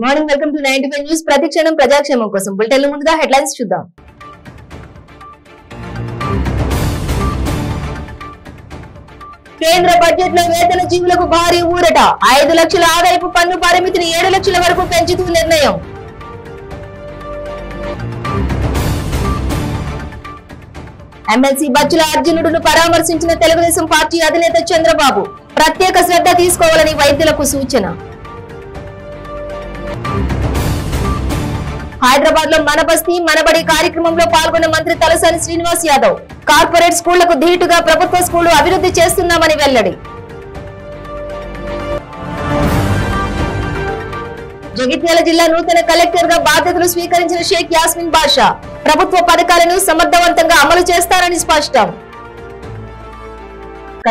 Good morning, welcome to 95 news. ప్రతిక్షణం ప్రజాక్షేమం కోసం bulletin ముందుగా హెడ్లైన్స్ చూద్దాం. కేంద్ర బడ్జెట్ లో వేతన జీవులకు భారీ ఊరట. 5 లక్షల ఆదాయపు పన్ను పరిమితిని 7 లక్షల వరకు పెంచుతూ నిర్ణయం. ఎమ్మెల్సీ బచ్చుల అర్జునుడును పరామర్శించిన తెలుగుదేశం పార్టీ అధినేత చంద్రబాబు. ప్రత్యేక శ్రద్ధ తీసుకోవాలని వైద్యులకు సూచన. హైదరాబాద్ లో మన బస్తీ మనబడి కార్యక్రమంలో పాల్గొన్న మంత్రి తలసాని శ్రీనివాస్ యాదవ్. కార్పొరేట్ స్కూళ్లకు ధీటుగా ప్రభుత్వ స్కూళ్లు అభివృద్ధి చేస్తున్నామని వెల్లడి. జగిత్యాల జిల్లా నూతన కలెక్టర్ గా బాధ్యతలు స్వీకరించిన షేక్ యాస్మిన్ బాషా. ప్రభుత్వ పథకాలను సమర్థవంతంగా అమలు చేస్తారని స్పష్టం.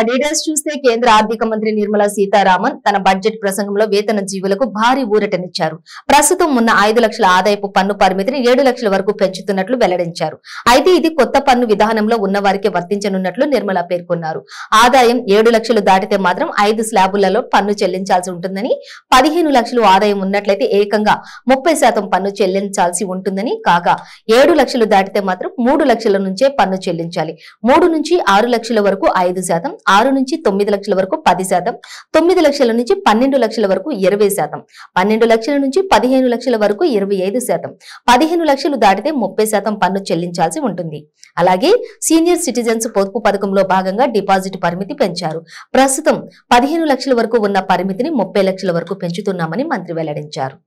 డీటెయిల్స్ చూస్తే కేంద్ర ఆర్థిక మంత్రి నిర్మలా సీతారామన్ తన బడ్జెట్ ప్రసంగంలో వేతన జీవులకు భారీ ఊరటనిచ్చారు. ప్రస్తుతం ఉన్న 5 లక్షల ఆదాయపు పన్ను పరిమితిని 7 లక్షల వరకు పెంచుతున్నట్లు వెల్లడించారు. అయితే ఇది కొత్త పన్ను విధానంలో ఉన్న వారికి వర్తించనున్నట్లు నిర్మలా పేర్కొన్నారు. ఆదాయం 7 లక్షలు దాటితే మాత్రం 5 స్లాబులలో పన్ను చెల్లించాల్సి ఉంటుందని, 15 లక్షలు ఆదాయం ఉన్నట్లయితే ఏకంగా 30% పన్ను చెల్లించాల్సి ఉంటుందని, కాగా 7 లక్షలు దాటితే మాత్రం 3 లక్షల నుంచే పన్ను చెల్లించాలి. 3 నుంచి 6 లక్షల వరకు 5%, 6 నుంచి 9 లక్షల వరకు 10%, 9 లక్షల నుంచి 12 లక్షల వరకు 20%, 12 లక్షల నుంచి 15 లక్షల వరకు 25%, 15 లక్షలు దాటితే 30% పన్ను చెల్లించాల్సి ఉంటుంది. అలాగే సీనియర్ సిటిజన్స్ పొదుపు పథకంలో భాగంగా డిపాజిట్ పరిమితి పెంచారు. ప్రస్తుతం 15 లక్షల వరకు ఉన్న పరిమితిని 30 లక్షల వరకు పెంచుతున్నామని మంత్రి వెల్లడించారు.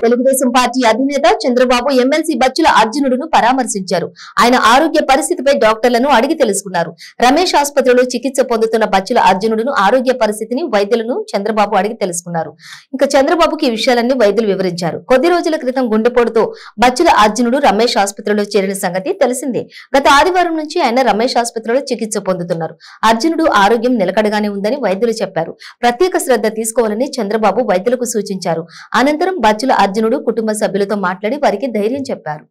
తెలుగుదేశం పార్టీ అధినేత చంద్రబాబు ఎమ్మెల్సీ బచ్చుల అర్జునుడును పరామర్శించారు. ఆయన ఆరోగ్య పరిస్థితిపై డాక్టర్లను అడిగి తెలుసుకున్నారు. రమేష్ ఆసుపత్రిలో చికిత్స పొందుతున్న బచ్చుల అర్జునుడును ఆరోగ్య పరిస్థితిని వైద్యులను చంద్రబాబు అడిగి తెలుసుకున్నారు. ఇంకా చంద్రబాబుకి ఈ విషయాలన్నీ వైద్యులు వివరించారు. కొద్ది రోజుల క్రితం గుండెపోటుతో బచ్చుల అర్జునుడు రమేష్ ఆసుపత్రిలో చేరిన సంగతి తెలిసిందే. గత ఆదివారం నుంచి ఆయన రమేష్ ఆసుపత్రిలో చికిత్స పొందుతున్నారు. అర్జునుడు ఆరోగ్యం నిలకడగానే ఉందని వైద్యులు చెప్పారు. ప్రత్యేక శ్రద్ధ తీసుకోవాలని చంద్రబాబు వైద్యులకు సూచించారు. అనంతరం బచ్చుల అర్జునుడు కుటుంబ సభ్యులతో మాట్లాడి వారికి ధైర్యం చెప్పారు.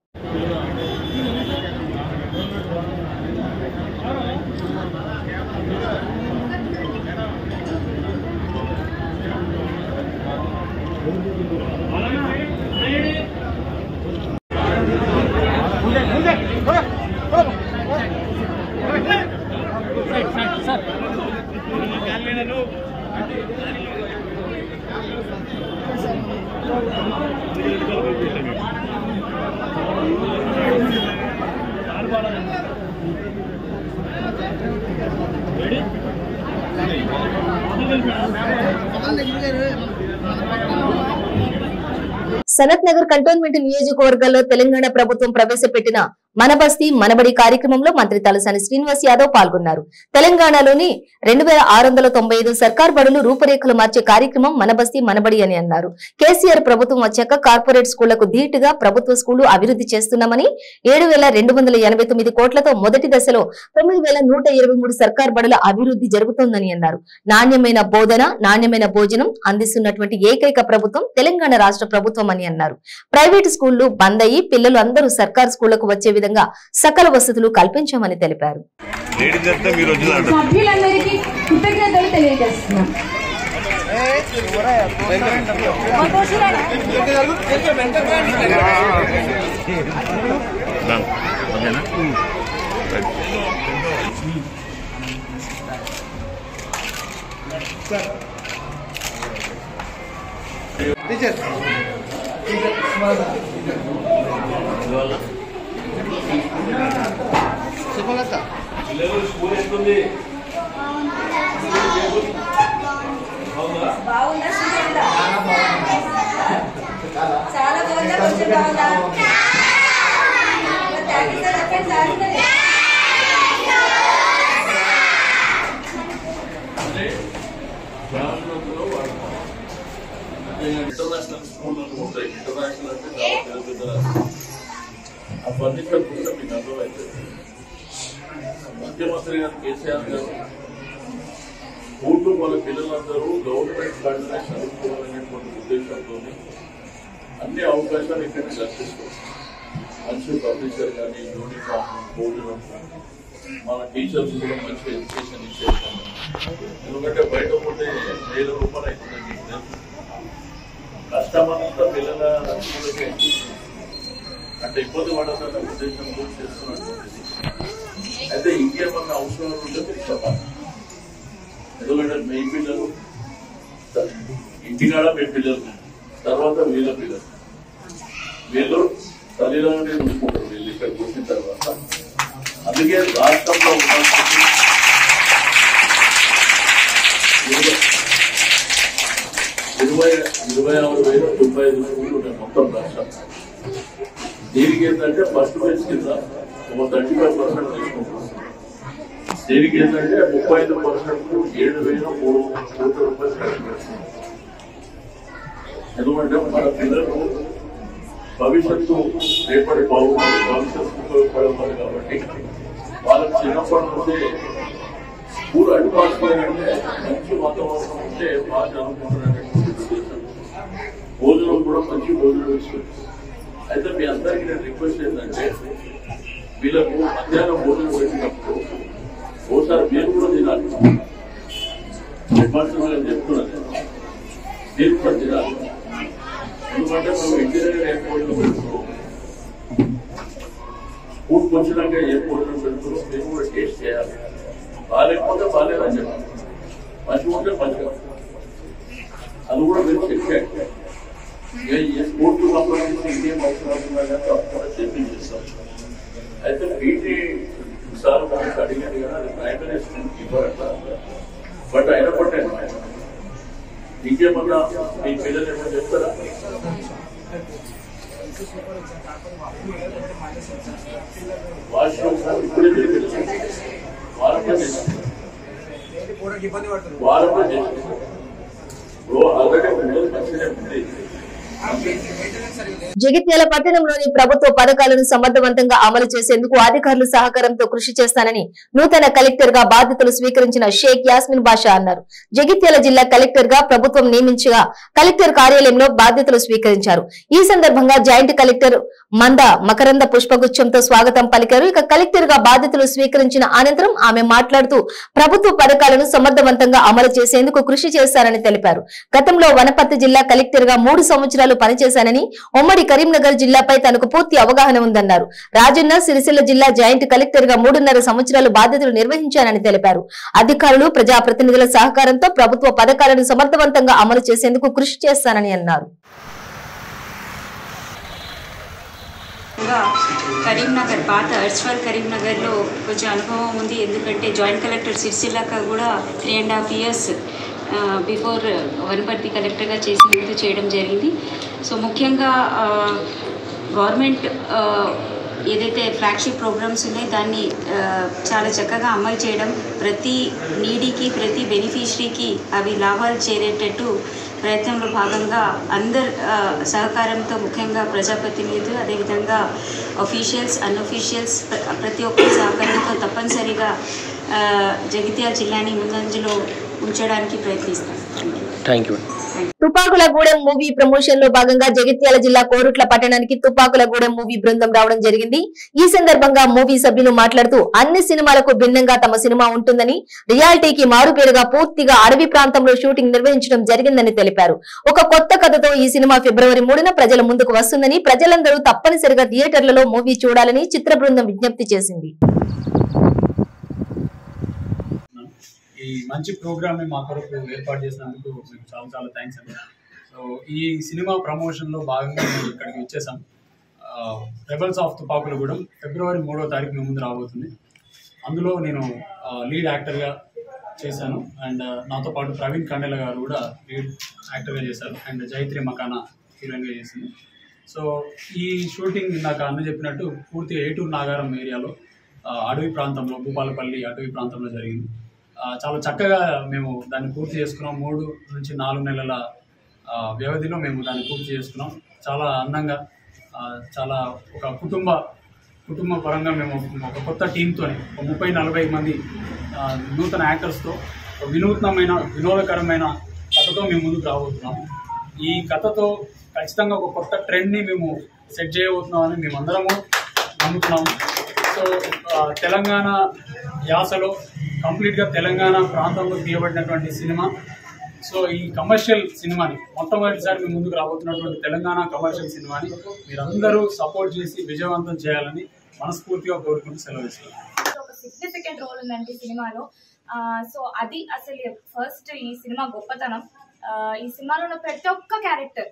సనత్ నగర్ కంటోన్మెంట్ నియోజకవర్గాల్లో తెలంగాణ ప్రభుత్వం ప్రవేశపెట్టిన మన బస్తీ మనబడి కార్యక్రమంలో మంత్రి తలసాని శ్రీనివాస్ యాదవ్ పాల్గొన్నారు. తెలంగాణలోని 2695 సర్కార్ బడులు రూపురేఖలు మార్చే కార్యక్రమం మన బస్తీ మనబడి అని అన్నారు. కేసీఆర్ ప్రభుత్వం వచ్చాక కార్పొరేట్ స్కూళ్లకు ధీటుగా ప్రభుత్వ స్కూళ్లు అభివృద్ధి చేస్తున్నామని, 7,289 కోట్లతో మొదటి దశలో 9,123 సర్కార్ బడుల అభివృద్ధి జరుగుతోందని అన్నారు. నాణ్యమైన బోధన, నాణ్యమైన భోజనం అందిస్తున్నటువంటి ఏకైక ప్రభుత్వం తెలంగాణ రాష్ట్ర ప్రభుత్వం అని అన్నారు. ప్రైవేటు స్కూళ్లు బంద్ అయ్యి పిల్లలు అందరూ సర్కార్ స్కూళ్లకు వచ్చే విధంగా సకల వసతులు కల్పించామని తెలిపారు. సభ్యులందరికీ కృతజ్ఞతలు తెలియజేస్తున్నాం. చాలా బాగుందా, కొంచెం బాగుందా? ఇంటర్నేషనల్ స్కూళ్ళను ఉంటాయి. ఇంటర్నేషనల్ అంటే చాలా పెద్ద ఆ ఫర్నిచర్ కూడా మీకు అర్థమవుతుంది. ముఖ్యమంత్రి గారు కేసీఆర్ గారు స్కూళ్ళు వాళ్ళ పిల్లలందరూ గవర్నమెంట్ కాడనే చదువుకోవాలనేటువంటి ఉద్దేశంతో అన్ని అవకాశాలు ఇక్కడ కల్పిస్తారు. మంచి ఫర్నిచర్ కానీ, యూనిఫామ్, భోజనం, మన టీచర్స్ కూడా మంచి ఎడ్యుకేషన్ ఇచ్చేసాము. ఎందుకంటే బయట పోతే 1000 రూపాయలు అవుతుంది. కష్టమంతా పిల్లల రక్షణకే అంటే ఇబ్బంది పడాలన్న ఉద్దేశంతో చేస్తున్నటువంటిది. అయితే ఇంకేమన్నా అవసరాలు ఉంటే మీకు చెప్పాలి. ఎందుకంటే మీ పిల్లలు ఇంటికాడ మీ పిల్లలు, తర్వాత వీళ్ళ పిల్లలు, వీళ్ళు తల్లిదండ్రులు ఉంచుకుంటారు. వీళ్ళు ఇక్కడికి వచ్చిన తర్వాత అందుకే రాష్ట్రంలో ఉన్న 26,095 స్కూళ్ళు ఉన్నాయి మొత్తం రాష్ట్రం. దీనికి ఏంటంటే ఫస్ట్ బెంచ్ కింద ఒక 35% తీసుకుంటున్నాం. దీనికి ఏంటంటే 35% 7,300 కోట్ల రూపాయలు ఖర్చు పెడుతున్నాం. ఎందుకంటే మన పిల్లలు భవిష్యత్తు రేపటి భవిష్యత్తు ఉపయోగపడవాలి కాబట్టి వాళ్ళకి చిన్నప్పటి నుంచే స్కూల్ అడ్వాన్స్మెంట్ మంచి వాతావరణం ఉంటే బాగా చదువుకుంటున్నటువంటి ఉద్దేశం. భోజనం కూడా మంచి భోజనం ఇస్తుంది. అయితే మీ అందరికీ నేను రిక్వెస్ట్ ఏంటంటే వీళ్ళకు మధ్యాహ్నం భోజనం పెట్టినప్పుడు ఓసారి మీరు కూడా తినాలి. విమర్శలు చెప్తున్నది మీరు కూడా తినాలి. ఎందుకంటే మేము ఇంజనీరింగ్ ఏ భోజనం పెడుతున్నాం, స్కూల్కి వచ్చినాక ఏ భోజనం పెడుతున్నాం మీరు కూడా టేస్ట్ చేయాలి. బాగాలేకపోతే బాగాలేదని చెప్పాలి, మంచిగా ఉంటే మంచిగా, అది కూడా మీరు చెక్ చేయండి. ఏ స్కూల్కి సంబంధించి ఇంకేం అవసరాలు ఉన్నాయో తప్పకుండా చెప్పించేస్తాం. అయితే పీటీ సార్ మనకి అడిగారు కదా, అది ప్రైమరీ స్కూల్కి ఇవ్వరట. బట్ అయినప్పటికీ ఇంకేమన్నా మీ పిల్లలు ఏమన్నా చెప్తారా? వాష్రూమ్ ఇప్పుడే తెలియదు, వారంలో చేసి ఆల్రెడీ మంచిగా ఉంది. జగిత్యాల పట్టణంలోని ప్రభుత్వ పథకాలను సమర్థవంతంగా అమలు చేసేందుకు అధికారులు సహకారంతో కృషి చేస్తానని నూతన కలెక్టర్ గా బాధ్యతలు స్వీకరించిన షేక్ యాస్మిన్ బాషా అన్నారు. జగిత్యాల జిల్లా కలెక్టర్ గా ప్రభుత్వం నియమించగా కలెక్టర్ కార్యాలయంలో బాధ్యతలు స్వీకరించారు. ఈ సందర్భంగా జాయింట్ కలెక్టర్ మంద మకరంద పుష్పగుచ్చంతో స్వాగతం పలికారు. ఇక కలెక్టర్ గా బాధ్యతలు స్వీకరించిన అనంతరం ఆమె మాట్లాడుతూ ప్రభుత్వ పథకాలను సమర్థవంతంగా అమలు చేసేందుకు కృషి చేశారని తెలిపారు. గతంలో వనపర్తి జిల్లా కలెక్టర్ గా 3 సంవత్సరాలు పనిచేశానని, ఉమ్మడి కరీంనగర్ జిల్లాపై తనకు పూర్తి అవగాహన ఉందన్నారు. రాజన్న సిరిసిల్ల జిల్లా జాయింట్ కలెక్టర్ గా 3.5 సంవత్సరాలు బాధ్యతలు నిర్వహించానని తెలిపారు. అధికారులు ప్రజాప్రతినిధుల సహకారంతో ప్రభుత్వ పథకాలను సమర్థవంతంగా అమలు చేసేందుకు కృషి చేస్తానని అన్నారు. కరీంనగర్ పాత అర్చువల్ కరీంనగర్లో కొంచెం అనుభవం ఉంది. ఎందుకంటే జాయింట్ కలెక్టర్ సిరిసిల్లాక కూడా 3.5 years బిఫోర్ వనపర్తి కలెక్టర్గా చేయడం జరిగింది. సో ముఖ్యంగా గవర్నమెంట్ ఏదైతే ఫ్లాగ్షిప్ ప్రోగ్రామ్స్ ఉన్నాయో దాన్ని చాలా చక్కగా అమలు చేయడం, ప్రతి నీడీకి ప్రతి బెనిఫిషరీకి అవి లాభాలు చేరేటట్టు ప్రయత్నంలో భాగంగా అందరి సహకారంతో, ముఖ్యంగా ప్రజాప్రతినిధులు, అదేవిధంగా అఫీషియల్స్, అన్అఫీషియల్స్ ప్రతి ఒక్కరి సహకారంతో తప్పనిసరిగా జగిత్యాల జిల్లాని ముందంజలో ఉంచడానికి ప్రయత్నిస్తాం. Thank you. Tupakulagudem movie promotion లో భాగంగా జగిత్యాల జిల్లా కోరుట్ల పట్టణానికి తుపాకులగూడెం మూవీ బృందం రావడం జరిగింది. ఈ సందర్భంగా మూవీ సభ్యులు మాట్లాడుతూ అన్ని సినిమాలకు భిన్నంగా తమ సినిమా ఉంటుందని, రియాలిటీకి మారుపేరుగా పూర్తిగా అడవి ప్రాంతంలో షూటింగ్ నిర్వహించడం జరిగిందని తెలిపారు. ఒక కొత్త కథతో ఈ సినిమా ఫిబ్రవరి 3న ప్రజల ముందుకు వస్తుందని, ప్రజలందరూ తప్పనిసరిగా థియేటర్లలో మూవీ చూడాలని చిత్ర బృందం విజ్ఞప్తి చేసింది. ఈ మంచి ప్రోగ్రామ్ని మా కొరకు ఏర్పాటు చేసినందుకు మీకు చాలా చాలా థ్యాంక్స్ అండి. సో ఈ సినిమా ప్రమోషన్లో భాగంగా మేము ఇక్కడికి వచ్చేసాం. రెబల్స్ ఆఫ్ తుపాకులగూడెం ఫిబ్రవరి 3వ తారీఖు మీ ముందు రాబోతుంది. అందులో నేను లీడ్ యాక్టర్గా చేశాను. అండ్ నాతో పాటు ప్రవీణ్ కండెల గారు కూడా లీడ్ యాక్టర్గా చేశారు. అండ్ జైత్రి మకానా హీరోయిన్గా చేసింది. సో ఈ షూటింగ్ ఇందాక అన్న చెప్పినట్టు పూర్తిగా ఏటూరు నాగారం ఏరియాలో అడవి ప్రాంతంలో, భూపాలపల్లి అటవీ ప్రాంతంలో జరిగింది. చాలా చక్కగా మేము దాన్ని పూర్తి చేసుకున్నాం. 3 నుంచి 4 నెలల వ్యవధిలో మేము దాన్ని పూర్తి చేసుకున్నాం. చాలా అందంగా, చాలా ఒక కుటుంబ పరంగా మేము ఒక కొత్త టీంతో, ఒక 30-40 మంది నూతన యాక్టర్స్తో వినోదకరమైన కథతో మేము ముందుకు రాబోతున్నాము. ఈ కథతో ఖచ్చితంగా ఒక కొత్త ట్రెండ్ని మేము సెట్ చేయబోతున్నామని మేమందరము నమ్ముతున్నాము. సో తెలంగాణ యాసలో కంప్లీట్గా తెలంగాణ ప్రాంతంలో తీయబడినటువంటి సినిమా. సో ఈ కమర్షియల్ సినిమాని మొట్టమొదటిసారి మేము ముందుకు రాబోతున్నటువంటి తెలంగాణ కమర్షియల్ సినిమాని మీరందరూ సపోర్ట్ చేసి విజయవంతం చేయాలని మనస్ఫూర్తిగా కోరుకుంటూ సెలవు ఇస్తున్నాను. ఒక సిగ్నిఫికెంట్ రోల్ ఉందండి సినిమాలో. సో అది అసలు ఫస్ట్ ఈ సినిమా గొప్పతనం. ఈ సినిమాలో ఉన్న ప్రతి ఒక్క క్యారెక్టర్,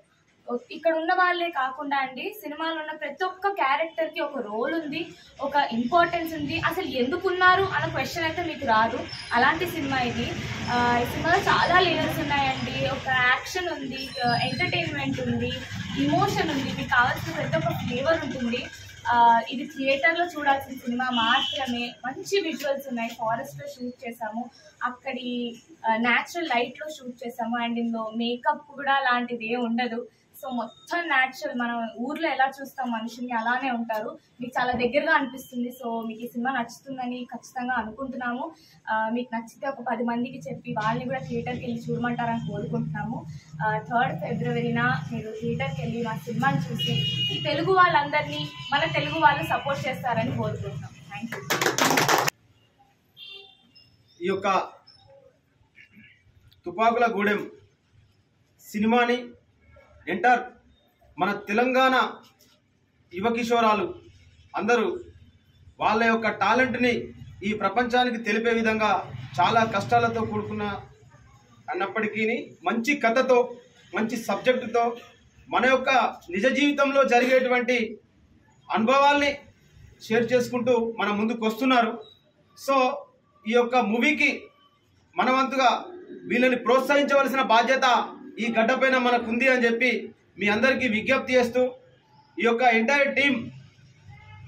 ఇక్కడ ఉన్న వాళ్ళే కాకుండా అండి, సినిమాలో ఉన్న ప్రతి ఒక్క క్యారెక్టర్కి ఒక రోల్ ఉంది, ఒక ఇంపార్టెన్స్ ఉంది. అసలు ఎందుకున్నారు అన్న క్వశ్చన్ అయితే మీకు రాదు. అలాంటి సినిమా ఇది. ఈ సినిమాలో చాలా లేయర్స్ ఉన్నాయండి. ఒక యాక్షన్ ఉంది, ఎంటర్టైన్మెంట్ ఉంది, ఇమోషన్ ఉంది, మీకు కావాల్సిన ప్రతి ఒక్క ఫ్లేవర్ ఉంటుంది. ఇది థియేటర్లో చూడాల్సిన సినిమా మాత్రమే. మంచి విజువల్స్ ఉన్నాయి. ఫారెస్ట్లో షూట్ చేసాము, అక్కడి న్యాచురల్ లైట్లో షూట్ చేసాము. అండ్ ఇందులో మేకప్ కూడా లాంటిది ఉండదు. సో మొత్తం న్యాచురల్, మనం ఊర్లో ఎలా చూస్తాం మనుషుల్ని అలానే ఉంటారు. మీకు చాలా దగ్గరగా అనిపిస్తుంది. సో మీకు ఈ సినిమా నచ్చుతుందని ఖచ్చితంగా అనుకుంటున్నాము. మీకు నచ్చితే ఒక 10 మందికి చెప్పి వాళ్ళని కూడా థియేటర్కి వెళ్ళి చూడమంటారని కోరుకుంటున్నాము. 3rd ఫిబ్రవరిన మీరు థియేటర్కి వెళ్ళి మా సినిమాని చూసి ఈ తెలుగు వాళ్ళందరినీ, మన తెలుగు వాళ్ళు సపోర్ట్ చేస్తారని కోరుకుంటున్నాం. Thank you. ఈ యొక్క తుపాకుల గూడెం సినిమాని ఎంటర్ మన తెలంగాణ యువ కిషోరాలు అందరూ వాళ్ళ యొక్క టాలెంట్ని ఈ ప్రపంచానికి తెలిపే విధంగా చాలా కష్టాలతో కూడుకున్న అన్నప్పటికీ మంచి కథతో, మంచి సబ్జెక్టుతో మన యొక్క నిజ జీవితంలో జరిగేటువంటి అనుభవాల్ని షేర్ చేసుకుంటూ మన ముందుకు వస్తున్నారు. సో ఈ యొక్క మూవీకి మనవంతుగా వీళ్ళని ప్రోత్సహించవలసిన బాధ్యత ఈ గడ్డపైన మనకుంది అని చెప్పి మీ అందరికీ విజ్ఞప్తి చేస్తూ, ఈ యొక్క ఎంటైర్ టీం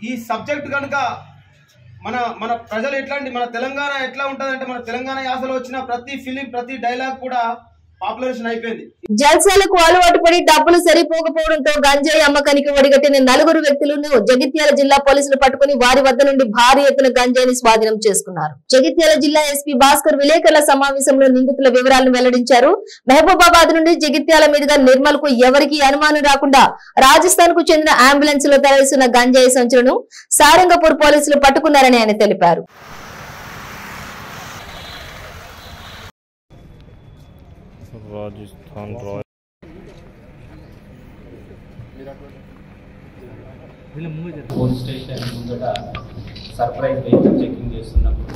ఈ సబ్జెక్ట్ కనుక మన ప్రజలు మన తెలంగాణ ఎట్లా ఉంటుందంటే, మన తెలంగాణ యాసలో వచ్చిన ప్రతి ఫిలిం, ప్రతి డైలాగ్ కూడా పాపులేషన్ అయిపోయింది. జల్సాలకు అలవాటు పడి డబ్బులు సరిపోకపోవడంతో గంజాయి అమ్మకానికి ఒడిగట్టిన 4 వ్యక్తులను జగిత్యాల జిల్లా పోలీసులు పట్టుకుని వారి వద్ద నుండి భారీ ఎత్తున గంజాయిని స్వాధీనం చేసుకున్నారు. జగిత్యాల జిల్లా ఎస్పీ భాస్కర్ విలేకరుల సమావేశంలో నిందితుల వివరాలను వెల్లడించారు. మహబూబాబాద్ నుండి జగిత్యాల మీదుగా నిర్మల్ కు ఎవరికీ అనుమానం రాకుండా రాజస్థాన్ కు చెందిన అంబులెన్స్ లో తరలిస్తున్న గంజాయి సంచులను సారంగపూర్ పోలీసులు పట్టుకున్నారని ఆయన తెలిపారు. రాజస్థాన్ పోలీస్ స్టేషన్ ముందట సర్ప్రైజ్ వెహికల్ చెకింగ్ చేస్తున్నప్పుడు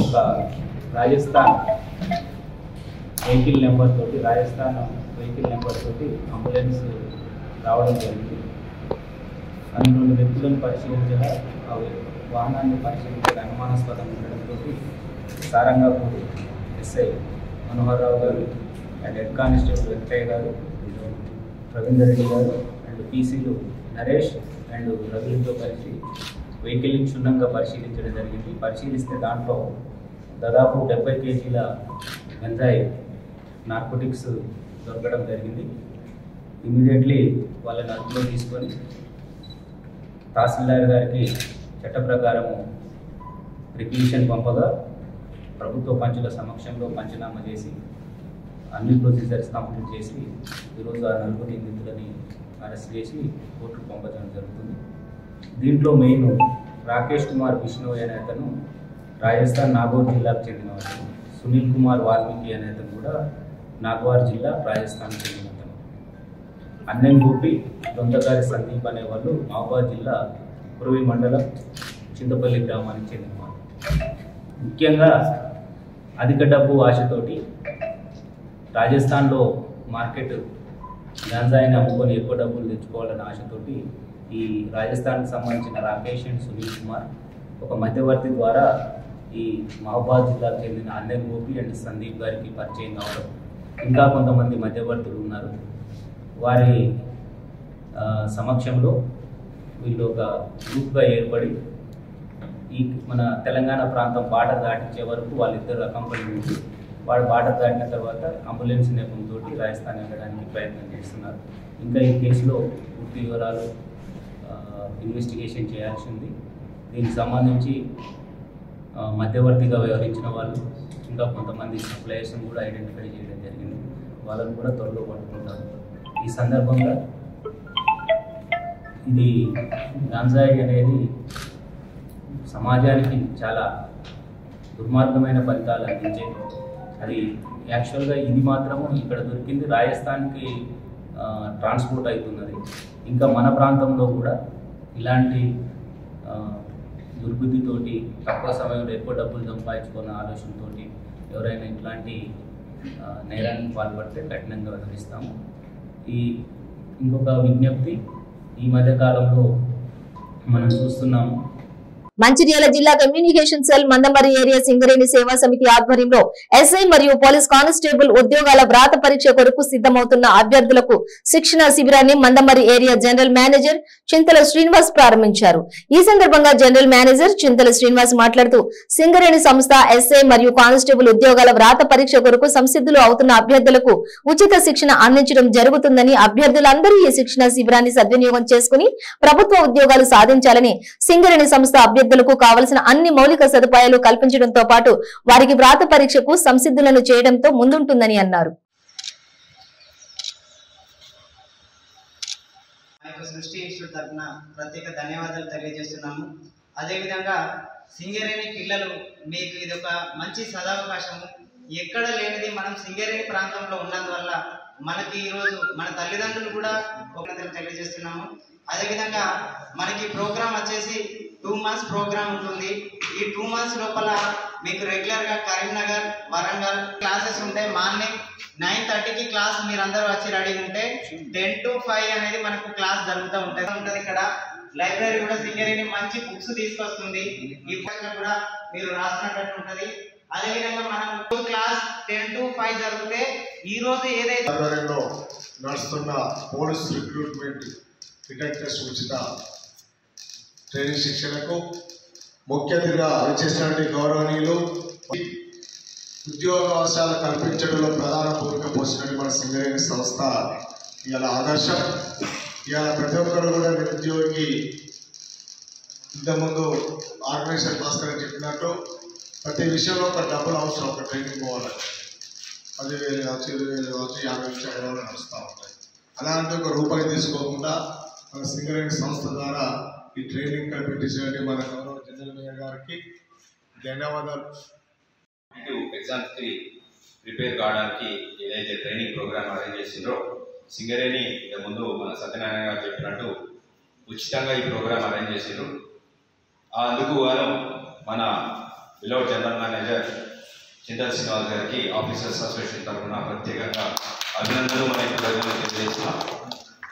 ఒక రాజస్థాన్ వెహికల్ నెంబర్ తోటి అంబులెన్స్ రావడం జరిగింది. అందులో 2 వ్యక్తులను పరిశీలించగా వాహనాన్ని పరిశీలించగా అనుమానాస్పదం ఉండడంతో సారంగపూర్ ఎస్ఐ మనోహర్ రావు గారు అండ్ హెడ్ కానిస్టేబుల్ వెంకయ్య గారు, రవీందర్ రెడ్డి గారు అండ్ పీసీలు నరేష్ అండ్ రవితో కలిసి వెహికల్ని క్షుణ్ణంగా పరిశీలించడం జరిగింది. పరిశీలిస్తే దాంట్లో దాదాపు 70 కేజీల గంజాయి నార్కోటిక్స్ దొరకడం జరిగింది. ఇమీడియట్లీ వాళ్ళని అదుపులో తీసుకొని తహసీల్దార్ గారికి చట్ట ప్రకారము రిక్విజిషన్ పంపగా ప్రభుత్వ పంచుల సమక్షంలో పంచనామా చేసి అన్ని ప్రొసీజర్స్ కంప్లీట్ చేసి ఈరోజు ఆ 4 నిందితులని అరెస్ట్ చేసి కోర్టుకు పంపడం జరుగుతుంది. దీంట్లో మెయిన్ రాకేష్ కుమార్ బిష్ణోయ్ అనే అతను రాజస్థాన్ నాగౌర్ జిల్లాకు చెందినవాడు. సునీల్ కుమార్ వాల్మీకి అనే అతను కూడా నాగవార్ జిల్లా రాజస్థాన్కి చెందిన అతను. అన్నెం గోపి, దొందగారి సందీప్ అనేవాళ్ళు మహబూబాబాద్ జిల్లా పురవి మండలం చింతపల్లి గ్రామానికి చెందినవాడు. ముఖ్యంగా అధిక డబ్బు ఆశతోటి రాజస్థాన్లో మార్కెట్ గంజాయిని అమ్ముకొని ఎక్కువ డబ్బులు తెచ్చుకోవాలనే ఆశతోటి ఈ రాజస్థాన్కి సంబంధించిన రాకేష్ అండ్ సునీల్ కుమార్ ఒక మధ్యవర్తి ద్వారా ఈ మహబూబాబాద్ జిల్లాకు చెందిన అన్నెం గోపి అండ్ సందీప్ గారికి పరిచయం కావడం, ఇంకా కొంతమంది మధ్యవర్తులు ఉన్నారు. వారి సమక్షంలో వీళ్ళు ఒక గ్రూప్గా ఏర్పడి ఈ మన తెలంగాణ ప్రాంతం బార్డర్ దాటించే వరకు వాళ్ళిద్దరు అకంపెనీ వాడు బార్డర్ దాటిన తర్వాత అంబులెన్స్ నెపంతో రాజస్థాన్ వెళ్ళడానికి ప్రయత్నం చేస్తున్నారు. ఇంకా ఈ కేసులో పూర్తి వివరాలు ఇన్వెస్టిగేషన్ చేయాల్సి ఉంది. దీనికి సంబంధించి మధ్యవర్తిగా వ్యవహరించిన వాళ్ళు ఇంకా కొంతమంది సప్లయర్స్ని కూడా ఐడెంటిఫై చేయడం జరిగింది. వాళ్ళని కూడా త్వరలో పట్టుకుంటారు. ఈ సందర్భంగా ఇది గాంజాయి అనేది సమాజానికి చాలా దుర్మార్గమైన ఫలితాలు అందించేది. అది యాక్చువల్గా ఇది మాత్రము ఇక్కడ దొరికింది రాజస్థాన్కి ట్రాన్స్పోర్ట్ అవుతున్నది. ఇంకా మన ప్రాంతంలో కూడా ఇలాంటి దుర్బుద్ధితోటి తక్కువ సమయంలో ఎక్కువ డబ్బులు సంపాదించుకున్న ఆలోచనతోటి ఎవరైనా ఇట్లాంటి నేరానికి పాల్పడితే కఠినంగా వ్యవహరిస్తాము. ఇంకొక విజ్ఞప్తి, ఈ మధ్యకాలంలో మనం చూస్తున్నాము, మంచిర్యాల జిల్లా communication cell Mandamarri area Singareni Seva Samithi ఆధ్వర్యంలో ఎస్ఐ మరియు పోలీస్ కానిస్టేబుల్ ఉద్యోగాల వ్రాత పరీక్ష కొరకు సిద్ధమవుతున్న అభ్యర్థులకు శిక్షణ శిబిరాన్ని మందమరి ఏరియా జనరల్ మేనేజర్ చింతల శ్రీనివాస్ ప్రారంభించారు. ఈ సందర్భంగా జనరల్ మేనేజర్ చింతల శ్రీనివాస్ మాట్లాడుతూ సింగరేణి సంస్థ ఎస్ఐ మరియు కానిస్టేబుల్ ఉద్యోగాల వ్రాత పరీక్ష కొరకు సంసిద్ధులు అవుతున్న అభ్యర్థులకు ఉచిత శిక్షణ అందించడం జరుగుతుందని, అభ్యర్థులందరూ ఈ శిక్షణ శిబిరాన్ని సద్వినియోగం చేసుకుని ప్రభుత్వ ఉద్యోగాలు సాధించాలని, సింగరేణి సంస్థ అభ్యర్థులకు కావలసిన అన్ని మౌలిక సదుపాయాలు కల్పించడంతో పాటు వారికి వ్రాత పరీక్షకు సంసిద్ధులను చేయడంతో ముందుంటుందని అన్నారు. సృష్టి ఇన్స్టిట్యూట్ తరఫున ప్రత్యేక ధన్యవాదాలు తెలియజేస్తున్నాము. అదేవిధంగా సింగరేణి పిల్లలు, మీకు ఇది ఒక మంచి సదావకాశము. ఎక్కడ లేనిది మనం సింగరేణి ప్రాంతంలో ఉన్నందువల్ల మనకి ఈరోజు మన తల్లిదండ్రులు కూడా ఒక తెలియజేస్తున్నాము. అదేవిధంగా మనకి ప్రోగ్రామ్ వచ్చేసి 2 months ప్రోగ్రామ్ ఉంటుంది. ఈ 2 months లోపల మీకు రెగ్యులర్గా కరీంనగర్, వరంగల్ క్లాసెస్ ఉంటాయి. మార్నింగ్ 9:30కి క్లాస్ మీరందరూ వచ్చి రెడీ ఉంటే 10 to 5 అనేది మనకు క్లాస్ జరుగుతూ ఉంటుంది. ఇక్కడ లైబ్రరీ కూడా సింగరేణి మంచి బుక్స్ తీసుకొస్తుంది. ఈ బుక్స్ కూడా మీరు రాసుకున్నట్టు ఉంటుంది. అదేవిధంగా మనం క్లాస్ 10 to 5 జరిగితే ఈ రోజు ఏదైతే నడుస్తున్న పోలీస్ రిక్రూట్మెంట్ డిటెక్టర్స్ ఉచిత ట్రైనింగ్ శిక్షణకు ముఖ్య అతిథిగా వచ్చేసినటువంటి గౌరవనీయులు, ఉద్యోగ అవకాశాలు కల్పించడంలో ప్రధాన భూమిక పోసినటువంటి మన సింగరేణి సంస్థ ఇవాళ ఆదర్శం. ఇవాళ ప్రతి ఒక్కరు కూడా నిరుద్యోగి, ఇంతకుముందు ఆర్గనైజేషన్ భాస్కర్ చెప్పినట్టు ప్రతి విషయంలో ఒక డబ్బులు అవసరం, ఒక ట్రైనింగ్ పోవాలి. 10,000 కావచ్చు, 20,000 కావచ్చు, 50,000 ఐడియాలు నడుస్తూ ఉంటాయి. అలాంటి ఒక రూపాయి తీసుకోకుండా మన సింగరేణి సంస్థ ద్వారా ఈ ట్రైనింగ్ కల్పించినటువంటి మన గౌరవ జనరల్ మేనేజర్ గారికి ధన్యవాదాలు. ఎగ్జామ్స్కి ప్రిపేర్ కావడానికి ఏదైతే ట్రైనింగ్ ప్రోగ్రామ్ అరేంజ్ చేసిందో సింగరేణి ముందు మన సత్యనారాయణ గారు చెప్పినట్టు ఉచితంగా ఈ ప్రోగ్రామ్ అరేంజ్ చేసిండ్రు. అందుకు గాను మన బిలో జనరల్ మేనేజర్ చింతల శ్రీనివాస్ గారికి ఆఫీసర్స్ అసోసియేషన్ తరఫున ప్రత్యేకంగా అభినందనలు మన తెలియజేస్తున్నాం.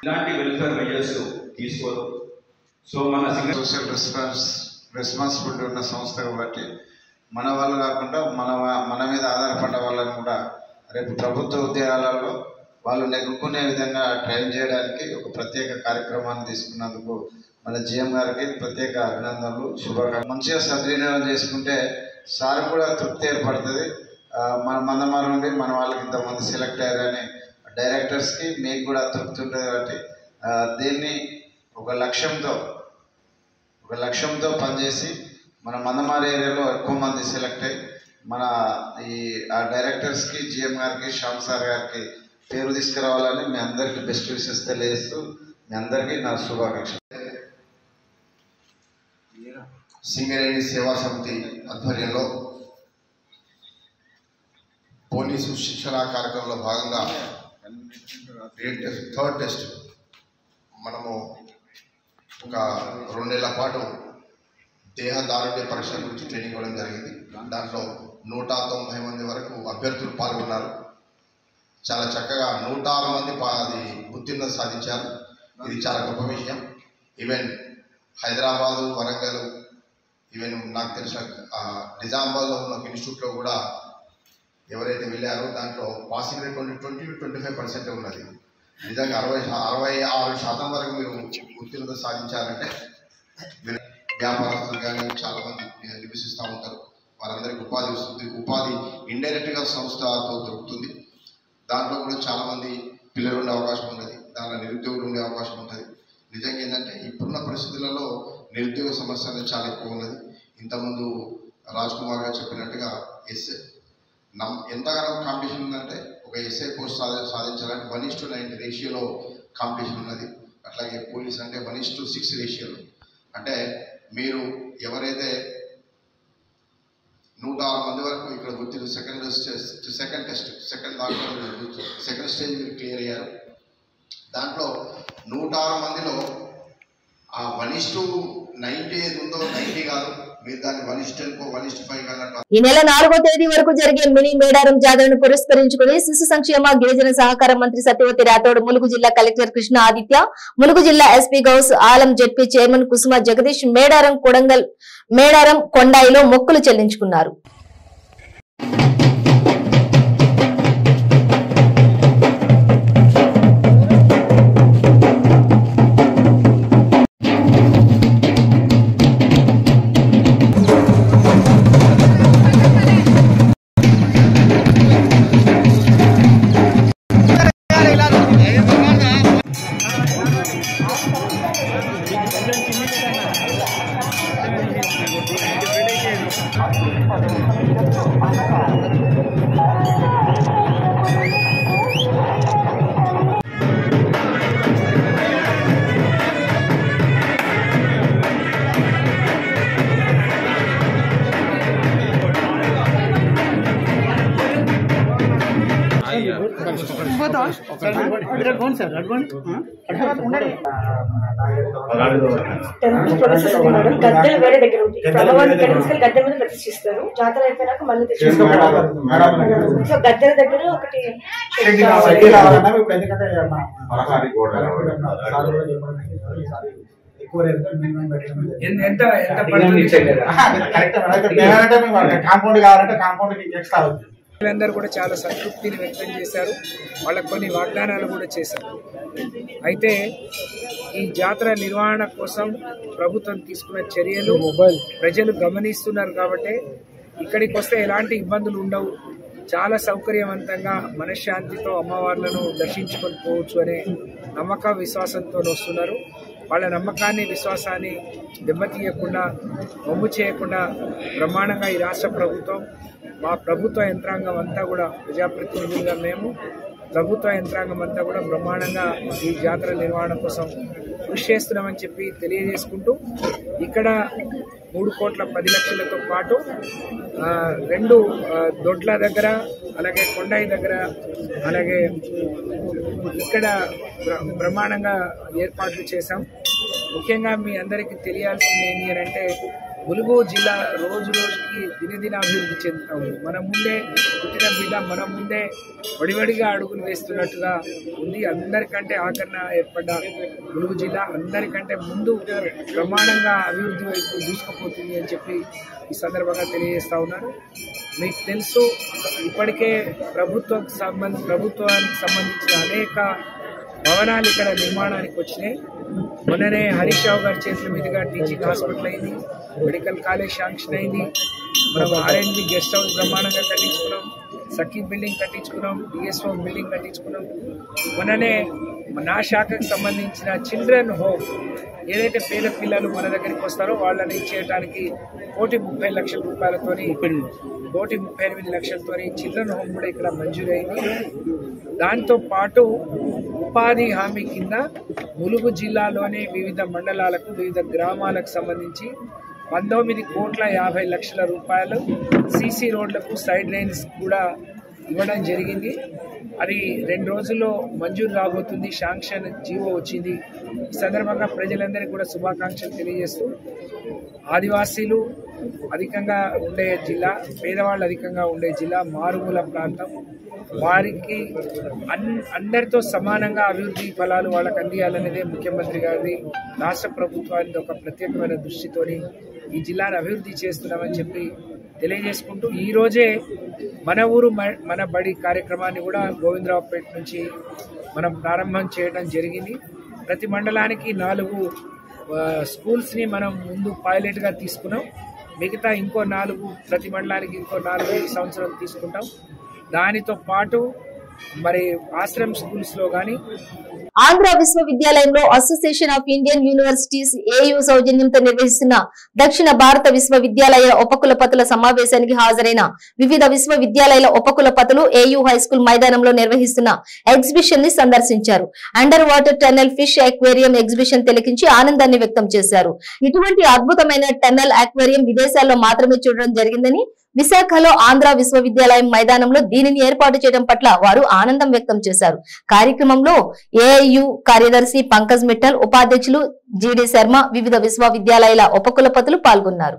ఇలాంటి వెల్ఫేర్ మెజర్స్ తీసుకోరు. సో మన సోషల్ రెస్పాన్సిబిలిటీ ఉన్న సంస్థ కాబట్టి మన వాళ్ళు కాకుండా మన మీద ఆధారపడ్డ వాళ్ళని కూడా రేపు ప్రభుత్వ ఉద్యోగాలలో వాళ్ళు నెగ్గుకునే విధంగా ట్రైన్ చేయడానికి ఒక ప్రత్యేక కార్యక్రమాన్ని తీసుకున్నందుకు మన జిఎం గారికి ప్రత్యేక అభినందనలు, శుభాకాంక్షలు. మంచిగా సద్వినియోగం చేసుకుంటే సార్ కూడా తృప్తి ఏర్పడుతుంది. మన మందమాల నుండి మన వాళ్ళకి ఇంతమంది సెలెక్ట్ అయ్యారని డైరెక్టర్స్కి మీకు కూడా తృప్తి ఉంటుంది. కాబట్టి దీన్ని ఒక లక్ష్యంతో పనిచేసి మన మందమాల ఏరియాలో ఎక్కువ మంది సెలెక్ట్ అయ్యి మన ఆ డైరెక్టర్స్కి, జిఎం గారికి, శ్యామ్ సార్ గారికి పేరు తీసుకురావాలని మీ అందరికీ బెస్ట్ విషెస్ తెలియజేస్తూ మీ అందరికీ నా శుభాకాంక్షలు. సింగరేణి సేవా సమితి ఆధ్వర్యంలో పోలీసు శిక్షణా కార్యక్రమంలో భాగంగా థర్డ్ టెస్ట్ మనము ఒక 2 నెలల పాటు దేహ దారుణ్య పరీక్ష గురించి ట్రైనింగ్ ఇవ్వడం జరిగింది. దాంట్లో 190 మంది వరకు అభ్యర్థులు పాల్గొన్నారు. చాలా చక్కగా 106 మంది అది ఉత్తీర్ణత సాధించారు. ఇది చాలా గొప్ప విషయం. ఈవెన్ హైదరాబాదు, వరంగల్, ఈవెన్ నాకు తెలిసిన నిజామాబాద్లో ఉన్న ఒక ఇన్స్టిట్యూట్లో కూడా ఎవరైతే వెళ్ళారో దాంట్లో పాసింగ్ రేట్ 20-25% ఉన్నది. నిజంగా 66% వరకు మీరు ఉత్తీర్ణత సాధించారంటే వ్యాపారస్తులు కానీ చాలామంది నివసిస్తూ ఉంటారు. వారందరికీ ఉపాధి వస్తుంది. ఉపాధి ఇండైరెక్ట్గా సంస్థతో దొరుకుతుంది. దాంట్లో కూడా చాలామంది పిల్లలు ఉండే అవకాశం ఉన్నది, దాంట్లో నిరుద్యోగులు ఉండే అవకాశం ఉంటుంది. నిజంగా ఏంటంటే ఇప్పుడున్న పరిస్థితులలో నిరుద్యోగ సమస్య అనేది చాలా ఎక్కువ ఉన్నది. ఇంతకుముందు రాజ్ కుమార్ గారు చెప్పినట్టుగా ఎంతగానో కాంపిటీషన్ ఉందంటే ఒక ఎస్ఐ పోస్ట్ సాధించాలంటే 1:90 రేషియోలో కాంపిటీషన్ ఉన్నది. అట్లాగే పోలీస్ అంటే 1:6 రేషియోలో. అంటే మీరు ఎవరైతే 106 మంది వరకు ఇక్కడ గుర్తు సెకండ్ స్టేజ్ మీరు క్లియర్ అయ్యారు. దాంట్లో 106 మందిలో ఆ 1:90 ఏది ఉందో 90 కాదు, మీరు దాన్ని 1:10 1:5 అన్నట్టు. ఈ నెల 4వ తేదీ వరకు జరిగే మినీ మేడారం జాతరను పురస్కరించుకుని శిశు సంక్షేమ గిరిజన సహకార మంత్రి సత్యవతి రాథోడ్, ములుగు జిల్లా కలెక్టర్ కృష్ణ ఆదిత్య, ములుగు జిల్లా SP Gaush Alam, ZP chairman Kusuma Jagadish Medaram కొండాయిలో మొక్కులు చెల్లించుకున్నారు. గద్దెలు వేరే దగ్గర ఉంటాయి. గద్దె మీద ప్రతిష్ఠిస్తారు. జాతర అయిపోయినాక మళ్ళీ సో గద్దెల దగ్గర ఒకటి కాంపౌండ్ కావాలంటే కాంపౌండ్ ఎక్స్ట్రా అవుతుంది. వీళ్ళందరూ కూడా చాలా సంతృప్తిని వ్యక్తం చేశారు. వాళ్ళకు కొన్ని వాగ్దానాలు కూడా చేశారు. అయితే ఈ జాతర నిర్వహణ కోసం ప్రభుత్వం తీసుకున్న చర్యలు ప్రజలు గమనిస్తున్నారు కాబట్టి ఇక్కడికి వస్తే ఎలాంటి ఇబ్బందులు ఉండవు, చాలా సౌకర్యవంతంగా మనశ్శాంతితో అమ్మవార్లను దర్శించుకొని పోవచ్చు అనే నమ్మక విశ్వాసంతో వస్తున్నారు. వాళ్ళ నమ్మకాన్ని విశ్వాసాన్ని దెబ్బతీయకుండా వమ్ము చేయకుండా బ్రహ్మాండంగా ఈ రాష్ట్ర ప్రభుత్వం, మా ప్రభుత్వ యంత్రాంగం అంతా కూడా ప్రజాప్రతినిధులుగా మేము ప్రభుత్వ యంత్రాంగం అంతా కూడా బ్రహ్మాండంగా ఈ జాతర నిర్వహణ కోసం కృషి చేస్తున్నామని చెప్పి తెలియజేసుకుంటూ ఇక్కడ 3,10,00,000తో పాటు 2 దొడ్ల దగ్గర అలాగే కొండాయి దగ్గర అలాగే ఇక్కడ బ్రహ్మాండంగా ఏర్పాట్లు చేశాం. ముఖ్యంగా మీ అందరికీ తెలియాల్సింది ఏంటి అంటే ములుగు జిల్లా రోజు రోజుకి దినదిన అభివృద్ధి చెందుతా ఉంది. మన ముందే పుట్టిన బిడ్డ మన ముందే వడివడిగా అడుగులు వేస్తున్నట్టుగా ఉంది. అందరికంటే ఆకరణ ఏర్పడ్డ ములుగు జిల్లా అందరికంటే ముందు బ్రహ్మాండంగా అభివృద్ధి వైపు దూసుకుపోతుంది అని చెప్పి ఈ సందర్భంగా తెలియజేస్తా ఉన్నారు. మీకు తెలుసు ఇప్పటికే ప్రభుత్వానికి సంబంధించిన అనేక భవనాలు ఇక్కడ నిర్మాణానికి వచ్చినాయి. మొన్ననే హరీష్ రావు గారి చేతుల మీదుగా టీచింగ్ హాస్పిటల్ అయింది, మెడికల్ కాలేజ్ శాంక్షన్ అయింది, మనం R&B గెస్ట్ హౌస్ బ్రహ్మాండంగా కట్టించుకున్నాం, సఖీ బిల్డింగ్ కట్టించుకున్నాం, DSO బిల్డింగ్ కట్టించుకున్నాం. మొన్ననే నా శాఖకు సంబంధించిన చిల్డ్రన్ హోమ్ ఏదైతే పేద పిల్లలు మన దగ్గరికి వస్తారో వాళ్ళని చేయడానికి 1,30,00,000 రూపాయలతోని 1,38,00,000తోని చిల్డ్రన్ హోమ్ కూడా ఇక్కడ మంజూరైంది. దాంతో పాటు ఉపాధి హామీ కింద ములుగు జిల్లాలోని వివిధ మండలాలకు వివిధ గ్రామాలకు సంబంధించి 19,50,00,000 రూపాయలు సీసీ రోడ్లకు సైడ్ లైన్స్ కూడా ఇవ్వడం జరిగింది. అది 2 రోజుల్లో మంజూరు రాబోతుంది. శాంక్షన్ జీవో వచ్చింది. ఈ సందర్భంగా ప్రజలందరికీ కూడా శుభాకాంక్షలు తెలియజేస్తూ ఆదివాసీలు అధికంగా ఉండే జిల్లా, పేదవాళ్ళు అధికంగా ఉండే జిల్లా, మారుమూల ప్రాంతం, వారికి అందరితో సమానంగా అభివృద్ధి ఫలాలు వాళ్ళకి అందియాలనేదే ముఖ్యమంత్రి గారి రాష్ట్ర ప్రభుత్వానికి ఒక ప్రత్యేకమైన దృష్టితోని ఈ జిల్లాను అభివృద్ధి చేస్తున్నామని చెప్పి తెలియజేసుకుంటూ ఈ రోజే మన ఊరు మన బడి కార్యక్రమాన్ని కూడా గోవిందరావుపేట నుంచి మనం ప్రారంభం చేయడం జరిగింది. ప్రతి మండలానికి 4 స్కూల్స్ని మనం ముందు పైలట్గా తీసుకున్నాం. మిగతా ఇంకో 4 ప్రతి మండలానికి ఇంకో 4 ఈ సంవత్సరం తీసుకుంటాం. దానితో పాటు మరి ఆశ్రమ్ స్కూల్స్ లో కానీ ఆంధ్ర విశ్వవిద్యాలయంలో association of Indian universities AU సౌజన్యంతో నిర్వహిస్తున్న దక్షిణ భారత విశ్వవిద్యాలయ ఉపకులపతుల సమావేశానికి హాజరైన వివిధ విశ్వవిద్యాలయాల ఉపకులపతులు ఏయూ హైస్కూల్ మైదానంలో నిర్వహిస్తున్న ఎగ్జిబిషన్ ని సందర్శించారు. Under water tunnel fish aquarium exhibition తిలకించి ఆనందాన్ని వ్యక్తం చేశారు. ఇటువంటి అద్భుతమైన టన్నెల్ అక్వేరియం విదేశాల్లో మాత్రమే చూడడం జరిగిందని, విశాఖలో ఆంధ్ర విశ్వవిద్యాలయం మైదానంలో దీనిని ఏర్పాటు చేయడం పట్ల వారు ఆనందం వ్యక్తం చేశారు. కార్యక్రమంలో ఏఐయు కార్యదర్శి పంకజ్ మిట్టల్, ఉపాధ్యక్షులు జిడి శర్మ, వివిధ విశ్వవిద్యాలయాల ఉపకులపతులు పాల్గొన్నారు.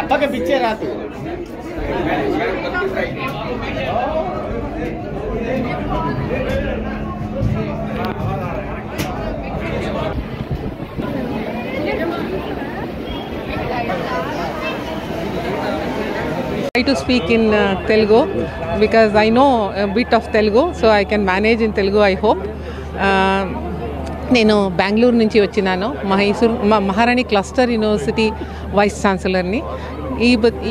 అప్పకే పిచ్చే రాదు. Try to speak in Telugu because I know a bit of Telugu, so I can manage in Telugu, I hope. నేను బెంగళూరు నుంచి వచ్చినాను. మహారాణి క్లస్టర్ యూనివర్సిటీ వైస్ ఛాన్సలర్ని.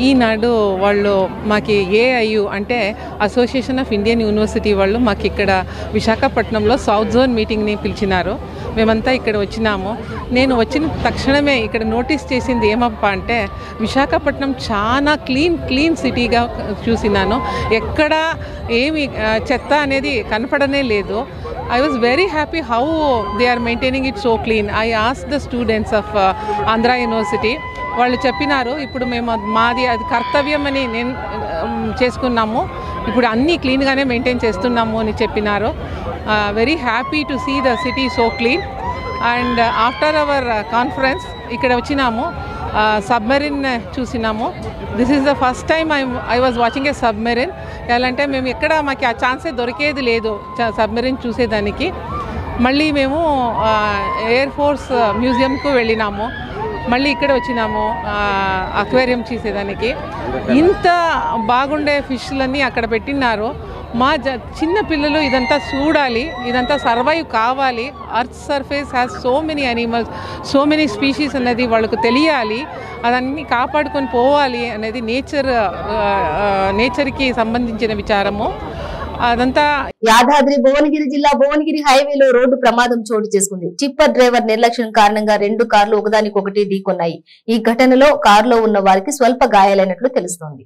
ఈనాడు వాళ్ళు మాకు ఏఐయు అంటే అసోసియేషన్ ఆఫ్ ఇండియన్ యూనివర్సిటీ వాళ్ళు మాకు ఇక్కడ విశాఖపట్నంలో సౌత్ జోన్ మీటింగ్ని పిలిచినారు. మేమంతా ఇక్కడ వచ్చినాము. నేను వచ్చిన తక్షణమే ఇక్కడ నోటీస్ చేసింది ఏమప్పా అంటే విశాఖపట్నం చాలా క్లీన్ సిటీగా చూసినాను. ఎక్కడ ఏమి చెత్త అనేది కనపడనే లేదు. I was very happy how they are maintaining it so clean. I asked the students of Andhra University. వాళ్ళు చెప్పినారు ఇప్పుడు మేము మాది అది కర్తవ్యం అని నేను చేసుకున్నాము, ఇప్పుడు అన్నీ క్లీన్గానే మెయింటైన్ చేస్తున్నాము అని చెప్పినారు. Very happy to see the city so clean. And after our conference ఇక్కడ వచ్చినాము, సబ్మెరిన్ చూసినాము. This is the first time I was watching a submarine. ఎలా అంటే మేము ఎక్కడ మాకు ఆ ఛాన్సే దొరికేది లేదు సబ్మెరిన్ చూసేదానికి. మళ్ళీ మేము ఎయిర్ ఫోర్స్ మ్యూజియంకు వెళ్ళినాము. మళ్ళీ ఇక్కడ వచ్చినాము అక్వేరియం చూసేదానికి. ఇంత బాగుండే ఫిష్లన్నీ అక్కడ పెట్టినారు. మా చిన్న పిల్లలు ఇదంతా చూడాలి, ఇదంతా సర్వైవ్ కావాలి. Earth surface has so many animals, so many species అనేది వాళ్ళకు తెలియాలి, అదన్నీ కాపాడుకొని పోవాలి అనేది నేచర్కి సంబంధించిన విచారము. అదంతా యాదాద్రి భువనగిరి జిల్లా భువనగిరి హైవేలో రోడ్డు ప్రమాదం చోటు చేసుకుంది. టిప్పర్ డ్రైవర్ నిర్లక్ష్యం కారణంగా 2 కార్లు ఒకదానికొకటి ఢీకొన్నాయి. ఈ ఘటనలో కారులో ఉన్న వారికి స్వల్ప గాయాలైనట్లు తెలుస్తోంది.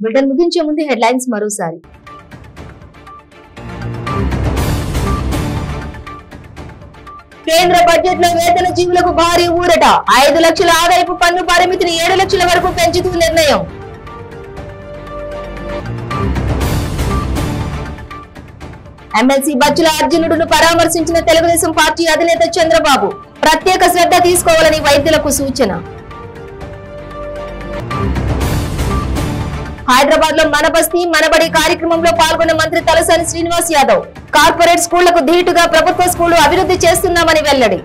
బులెటిన్ ముగించే ముందు హెడ్లైన్స్ మరోసారి. కేంద్ర బడ్జెట్ లో వేతన జీవులకు భారీ ఊరట. 5 లక్షల ఆదాయపు పన్ను పరిమితిని 7 లక్షల వరకు పెంచుతూ నిర్ణయం. ఎమ్మెల్సీ బచ్చుల అర్జునుడును పరామర్శించిన తెలుగుదేశం పార్టీ అధినేత చంద్రబాబు. ప్రత్యేక శ్రద్ధ తీసుకోవాలని వైద్యులకు సూచన. హైదరాబాద్ లో మన బస్తీ మనబడి కార్యక్రమంలో పాల్గొన్న మంత్రి తలసాని శ్రీనివాస్ యాదవ్. కార్పొరేట్ స్కూళ్లకు ధీటుగా ప్రభుత్వ స్కూళ్లు అభివృద్ధి చేస్తున్నామని వెల్లడి.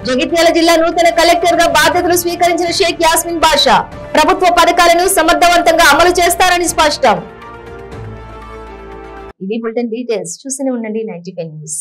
జగిత్యాల జిల్లా నూతన కలెక్టర్ గా బాధ్యతలు స్వీకరించిన షేక్ యాస్మిన్ బాషా. ప్రభుత్వ పథకాలను సమర్థవంతంగా అమలు చేస్తారని స్పష్టం. ఇవి బులెటిన్ డీటెయిల్స్. చూస్తూనే ఉండండి 95 న్యూస్.